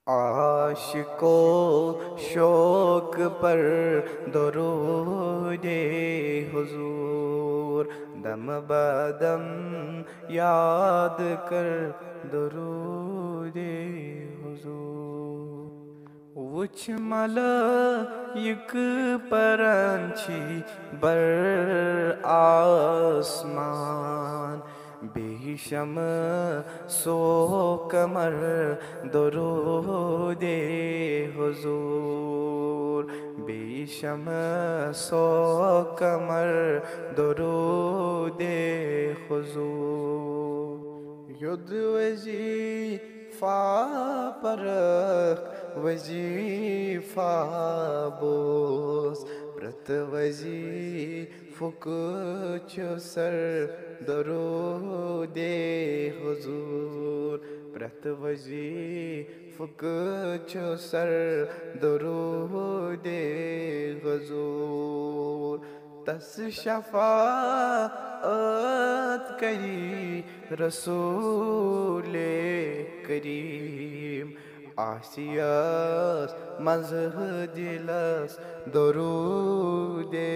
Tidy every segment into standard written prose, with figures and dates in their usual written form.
आशिको शौक पर दरूदे हुजूर, दम बदम याद कर दरूदे हुजूर। वुच मलाइक परंछी बर आसमान, बेशम सो कमर दरूदे हुजूर, बेशम सो कमर दरूदे हुजूर। युद्ध वजीफा परख वजीफा बोस, प्रत वजीफुक सर दरूदे हुजूर, प्रत वजीफुक सर दरूदे हुजूर। तस शफाअत करी रसूले करीम, आसियस मज़ह दिलस दरूदे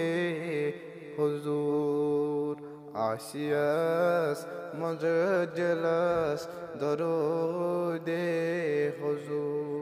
हुजूर, आसियस मज़ह दिलस दरूदे हुजूर।